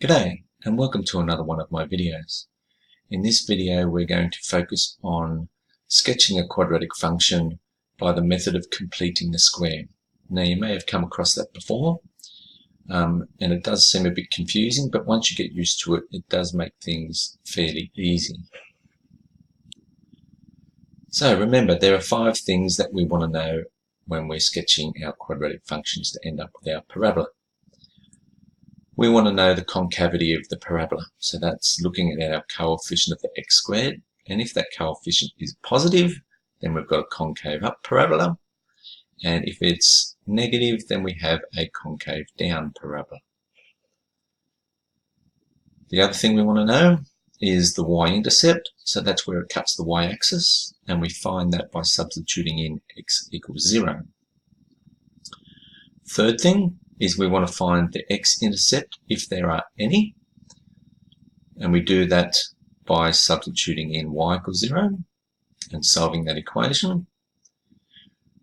G'day and welcome to another one of my videos. In this video we're going to focus on sketching a quadratic function by the method of completing the square. Now you may have come across that before and it does seem a bit confusing, but once you get used to it, it does make things fairly easy. So remember, there are 5 things that we want to know when we're sketching our quadratic functions to end up with our parabola. We want to know the concavity of the parabola. So that's looking at our coefficient of the x squared. And if that coefficient is positive, then we've got a concave up parabola. And if it's negative, then we have a concave down parabola. The other thing we want to know is the y-intercept. So that's where it cuts the y-axis. And we find that by substituting in x equals 0. Third thing is we want to find the x-intercept if there are any, and we do that by substituting in y equals 0 and solving that equation.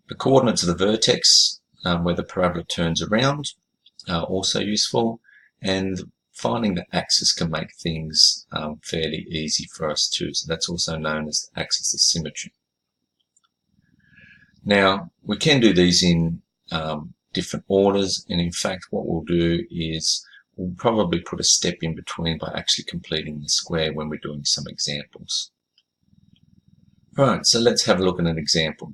The coordinates of the vertex where the parabola turns around are also useful, and finding the axis can make things fairly easy for us too, so that's also known as the axis of symmetry. Now we can do these in different orders, and in fact what we'll do is we'll probably put a step in between by actually completing the square when we're doing some examples. Alright, so let's have a look at an example.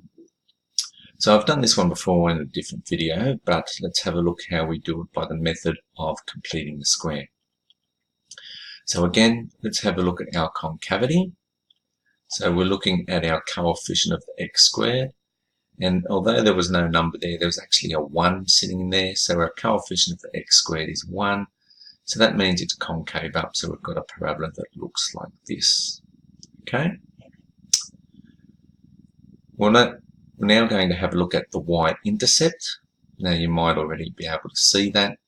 So I've done this one before in a different video, but let's have a look how we do it by the method of completing the square. So again, let's have a look at our concavity. So we're looking at our coefficient of the x squared. And although there was no number there, there was actually a 1 sitting in there. So our coefficient of the x squared is 1. So that means it's concave up. So we've got a parabola that looks like this. Okay. We're now going to have a look at the y-intercept. Now you might already be able to see that.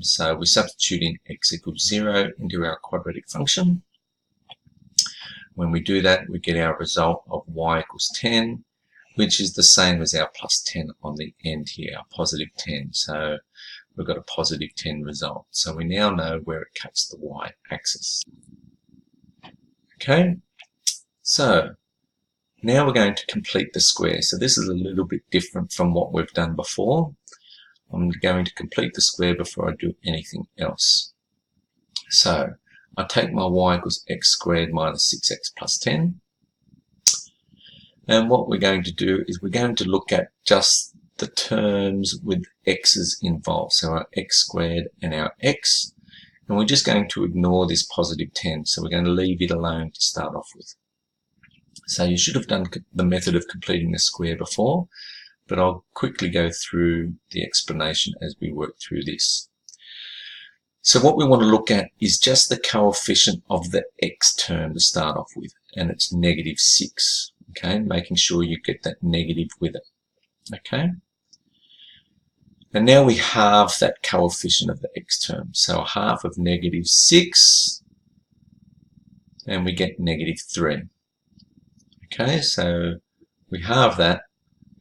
So we substitute in x equals 0 into our quadratic function. When we do that, we get our result of y equals 10. Which is the same as our plus 10 on the end here, our positive 10. So we've got a positive 10 result. So we now know where it cuts the y-axis. Okay, so now we're going to complete the square. So this is a little bit different from what we've done before. I'm going to complete the square before I do anything else. So I take my y equals x squared minus 6x plus 10. And what we're going to do is we're going to look at just the terms with x's involved. So our x squared and our x. And we're just going to ignore this positive 10. So we're going to leave it alone to start off with. So you should have done the method of completing the square before, but I'll quickly go through the explanation as we work through this. So what we want to look at is just the coefficient of the x term to start off with, and it's negative 6. Okay, making sure you get that negative with it. Okay, and now we halve that coefficient of the x term. So a half of negative 6, and we get negative 3. Okay, so we halve that,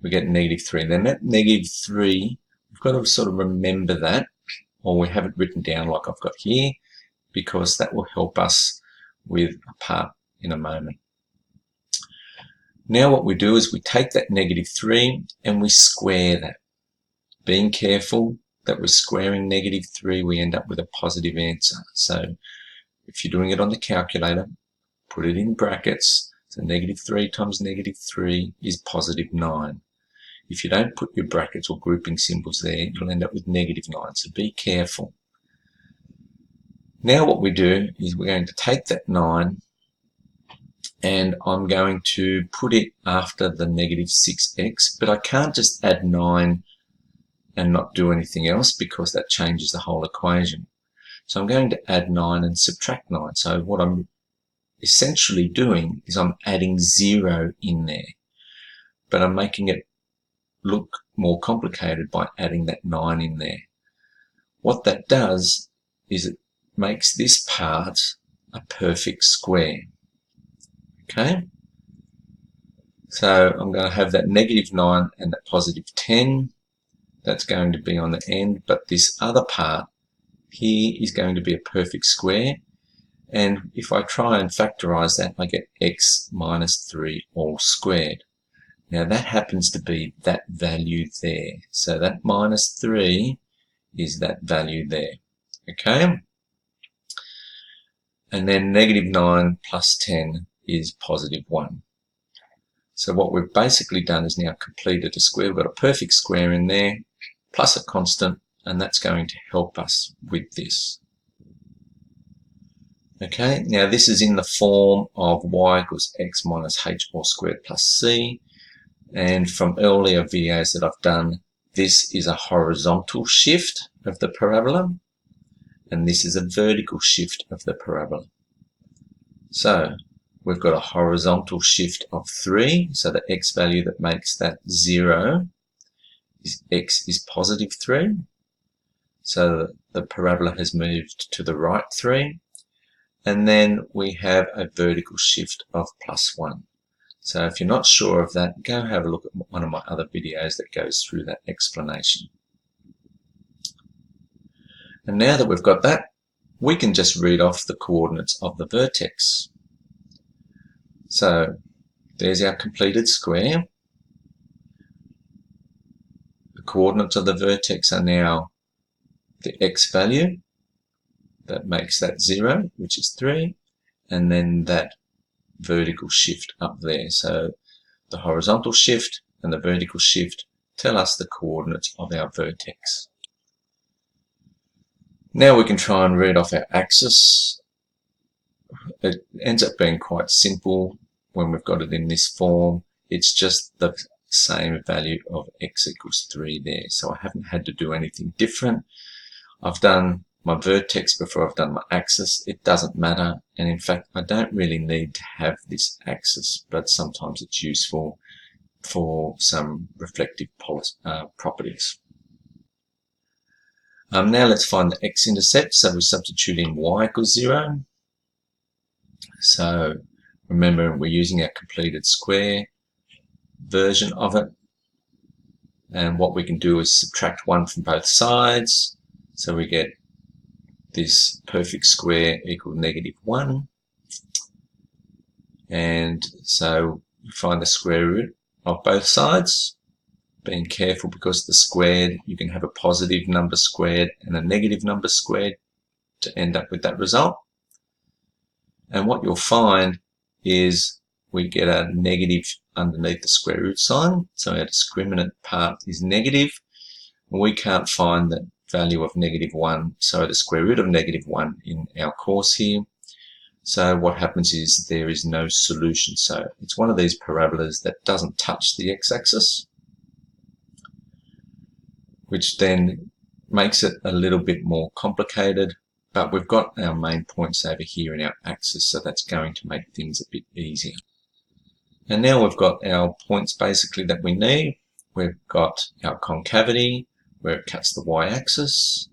we get negative 3. And then that negative 3, we've got to sort of remember that, or we have it written down like I've got here, because that will help us with a part in a moment. Now what we do is we take that negative 3 and we square that. Being careful that we're squaring negative 3, we end up with a positive answer. So if you're doing it on the calculator, put it in brackets. So negative 3 times negative 3 is positive 9. If you don't put your brackets or grouping symbols there, you'll end up with negative 9. So be careful. Now what we do is we're going to take that 9 and I'm going to put it after the negative 6x, but I can't just add 9 and not do anything else because that changes the whole equation. So I'm going to add 9 and subtract 9. So what I'm essentially doing is I'm adding 0 in there, but I'm making it look more complicated by adding that 9 in there. What that does is it makes this part a perfect square. Okay, so I'm going to have that negative 9 and that positive 10. That's going to be on the end, but this other part here is going to be a perfect square. And if I try and factorize that, I get x minus 3 all squared. Now that happens to be that value there. So that minus 3 is that value there. Okay? And then negative 9 plus 10 is positive 1. So what we've basically done is now completed a square. We've got a perfect square in there, plus a constant, and that's going to help us with this. Okay, now this is in the form of y equals x minus h all squared plus c. And from earlier videos that I've done, this is a horizontal shift of the parabola, and this is a vertical shift of the parabola. So we've got a horizontal shift of 3, so the x value that makes that 0 is x is positive 3. So the parabola has moved to the right 3. And then we have a vertical shift of plus 1. So if you're not sure of that, go have a look at one of my other videos that goes through that explanation. And now that we've got that, we can just read off the coordinates of the vertex. So there's our completed square. The coordinates of the vertex are now the x value. That makes that 0, which is 3, and then that vertical shift up there. So the horizontal shift and the vertical shift tell us the coordinates of our vertex. Now we can try and read off our axis. It ends up being quite simple when we've got it in this form. It's just the same value of x equals 3 there. So I haven't had to do anything different. I've done my vertex before I've done my axis. It doesn't matter, and in fact I don't really need to have this axis, but sometimes it's useful for some reflective properties. Now let's find the x-intercept. So we substitute in y equals 0. So remember, we're using our completed square version of it, and what we can do is subtract 1 from both sides. So we get this perfect square equal negative 1. And so we find the square root of both sides. Being careful, because the squared, you can have a positive number squared and a negative number squared to end up with that result. And what you'll find is we get a negative underneath the square root sign. So our discriminant part is negative. And we can't find the value of negative 1, so the square root of negative 1 in our course here. So what happens is there is no solution. So it's one of these parabolas that doesn't touch the x-axis, which then makes it a little bit more complicated, but we've got our main points over here in our axis, so that's going to make things a bit easier. And now we've got our points basically that we need. We've got our concavity, where it cuts the y-axis,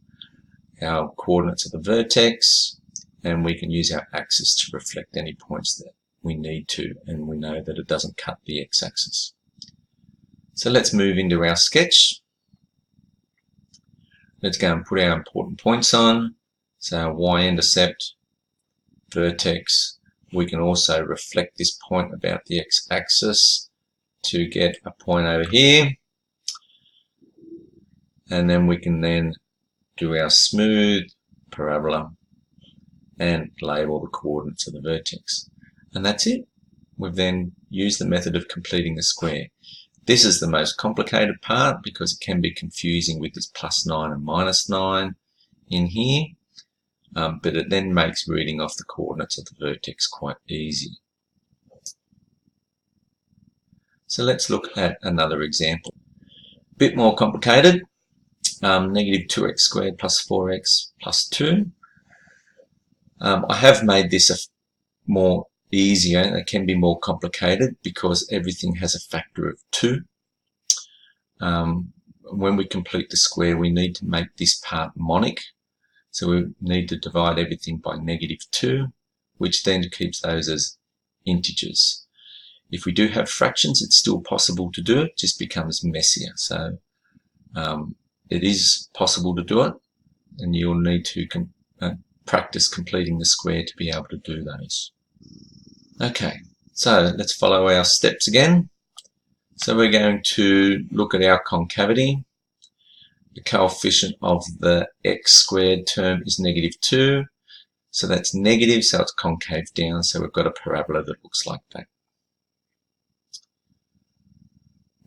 our coordinates of the vertex, and we can use our axis to reflect any points that we need to, and we know that it doesn't cut the x-axis. So let's move into our sketch. Let's go and put our important points on. So our y-intercept, vertex. We can also reflect this point about the x-axis to get a point over here. And then we can then do our smooth parabola and label the coordinates of the vertex. And that's it. We've then used the method of completing the square. This is the most complicated part because it can be confusing with this plus 9 and minus 9 in here. But it then makes reading off the coordinates of the vertex quite easy. So let's look at another example. A bit more complicated. Negative 2x squared plus 4x plus 2. I have made this a more easier. It can be more complicated because everything has a factor of 2. When we complete the square, we need to make this part monic. So we need to divide everything by negative 2, which then keeps those as integers. If we do have fractions, it's still possible to do it, just becomes messier. So it is possible to do it. and you'll need to practice completing the square to be able to do those. Okay, so let's follow our steps again. So we're going to look at our concavity. The coefficient of the x squared term is -2. So that's negative, so it's concave down. So we've got a parabola that looks like that.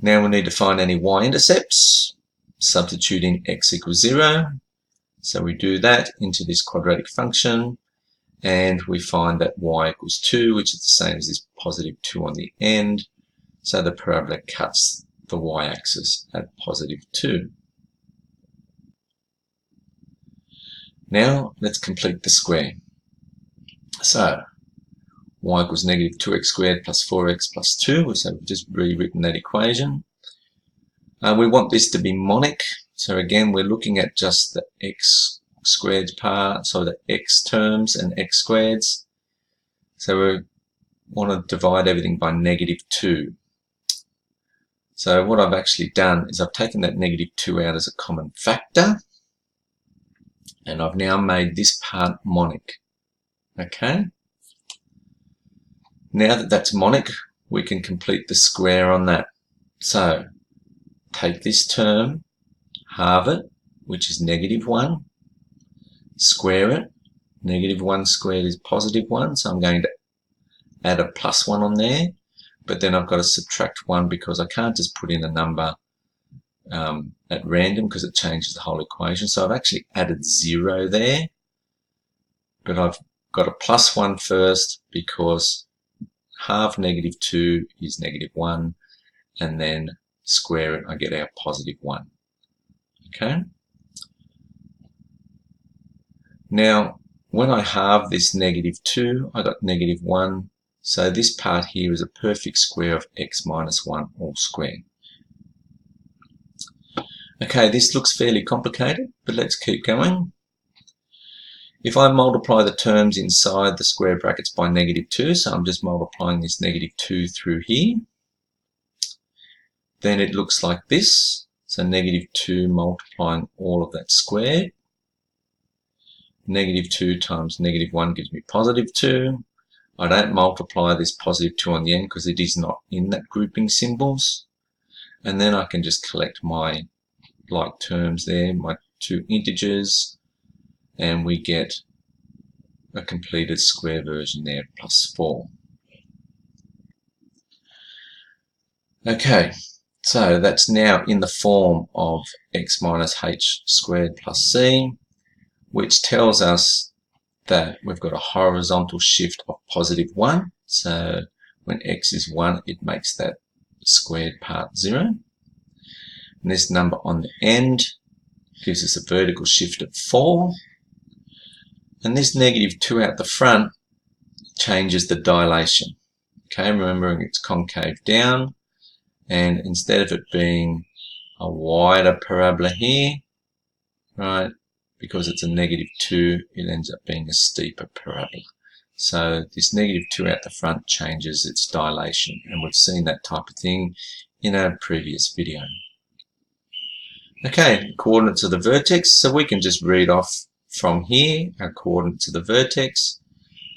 Now we need to find any y-intercepts, substituting x equals 0. So we do that into this quadratic function, and we find that y equals 2, which is the same as this +2 on the end. So the parabola cuts the y-axis at +2. Now let's complete the square. So y equals -2x squared plus 4x plus 2. So we've just rewritten that equation. We want this to be monic. So again, we're looking at just the x squared part, so the x terms and x squareds. So we want to divide everything by -2. So what I've actually done is I've taken that -2 out as a common factor, and I've now made this part monic. Okay? Now that that's monic, we can complete the square on that. So take this term, halve it, which is -1, square it. -1 squared is +1, so I'm going to add a +1 on there, but then I've got to subtract 1 because I can't just put in a number at random because it changes the whole equation. So I've actually added 0 there, but I've got a +1 first because half -2 is -1, and then square it, I get our +1. Okay? Now, when I halve this -2, I got -1. So this part here is a perfect square of x minus 1 all squared. Okay, this looks fairly complicated, but let's keep going. If I multiply the terms inside the square brackets by -2, so I'm just multiplying this -2 through here, then it looks like this. So -2 multiplying all of that squared. -2 times -1 gives me +2. I don't multiply this +2 on the end because it is not in that grouping symbols. And then I can just collect my like terms there, my two integers, and we get a completed square version there, +4. Okay, so that's now in the form of x minus h squared plus c, which tells us that we've got a horizontal shift of +1. So when x is 1, it makes that squared part 0. And this number on the end gives us a vertical shift of 4. And this -2 out the front changes the dilation. Okay, remembering it's concave down, and instead of it being a wider parabola here, right, because it's a -2, it ends up being a steeper parabola. So this -2 out the front changes its dilation, and we've seen that type of thing in a previous video. Okay, coordinates of the vertex. So we can just read off from here our coordinates of the vertex,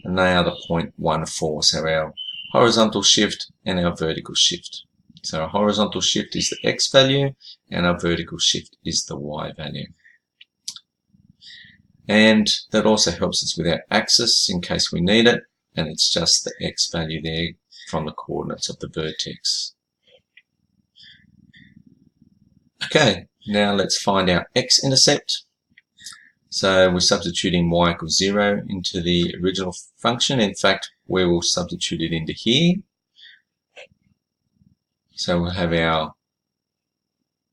and they are the 0, 1, 4. So our horizontal shift and our vertical shift. So our horizontal shift is the x value, and our vertical shift is the y value. And that also helps us with our axis in case we need it, and it's just the x value there from the coordinates of the vertex. Okay, now let's find our x-intercept. So we're substituting y equals 0 into the original function. In fact, we will substitute it into here. So we'll have our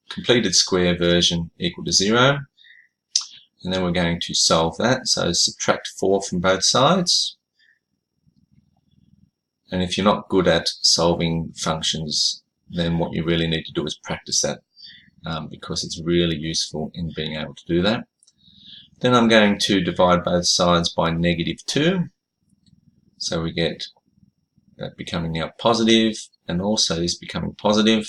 completed square version equal to 0. And then we're going to solve that. So subtract 4 from both sides. And if you're not good at solving functions, then what you really need to do is practice that, because it's really useful in being able to do that. Then I'm going to divide both sides by -2. So we get that becoming now positive, and also this becoming positive.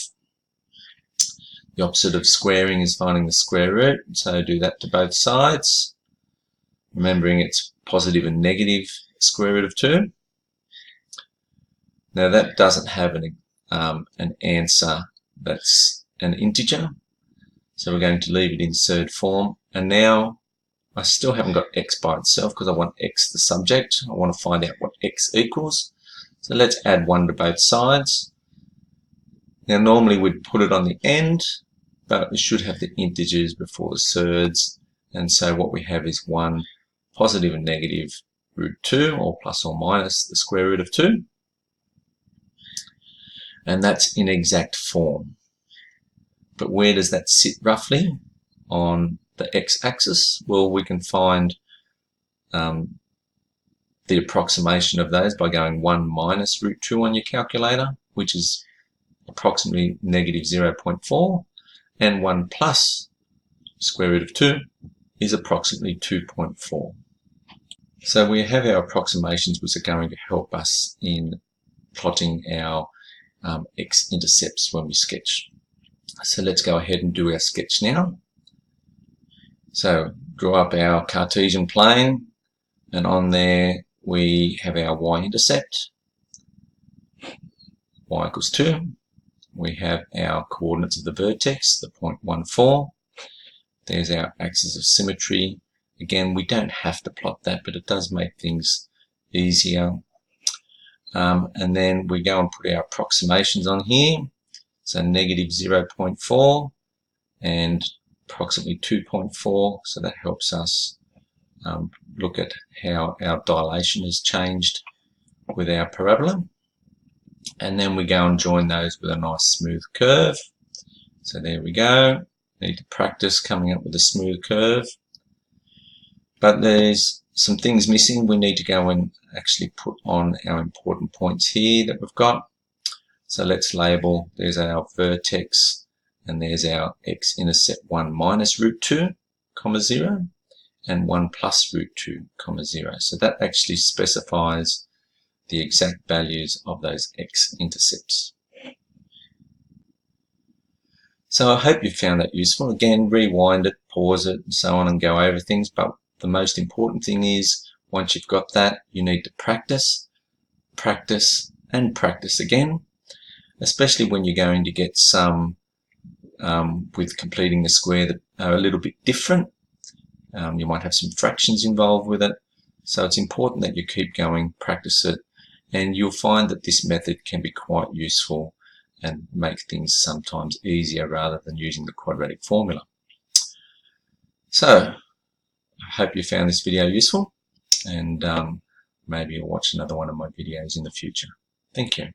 The opposite of squaring is finding the square root, so do that to both sides. Remembering it's positive and negative square root of 2. Now that doesn't have an answer that's an integer, so we're going to leave it in third form. And now I still haven't got x by itself because I want x the subject. I want to find out what x equals. So let's add 1 to both sides. Now normally we'd put it on the end, but we should have the integers before the thirds. And so what we have is 1 positive and negative root 2, or plus or minus the square root of 2. And that's in exact form. But where does that sit roughly on the x-axis? Well, we can find the approximation of those by going 1 minus root 2 on your calculator, which is approximately negative 0.4, and 1 plus square root of 2 is approximately 2.4. So we have our approximations which are going to help us in plotting our x-intercepts when we sketch. So let's go ahead and do our sketch now. So draw up our Cartesian plane, and on there we have our y-intercept, y equals 2. We have our coordinates of the vertex, the point 1, 4. There's our axis of symmetry. Again, we don't have to plot that, but it does make things easier. And then we go and put our approximations on here. So negative 0.4 and approximately 2.4. So that helps us look at how our dilation has changed with our parabola. And then we go and join those with a nice smooth curve. So there we go. Need to practice coming up with a smooth curve. But there's some things missing. We need to go and actually put on our important points here that we've got. So let's label, there's our vertex, and there's our x-intercept 1 minus root 2, comma 0, and 1 plus root 2, comma 0. So that actually specifies the exact values of those x-intercepts. So I hope you found that useful. Again, rewind it, pause it, and so on, and go over things. But the most important thing is, once you've got that, you need to practice, practice, and practice again, especially when you're going to get some with completing the square that are a little bit different. You might have some fractions involved with it. So it's important that you keep going, practice it, and you'll find that this method can be quite useful and make things sometimes easier rather than using the quadratic formula. So I hope you found this video useful, and maybe you'll watch another one of my videos in the future. Thank you.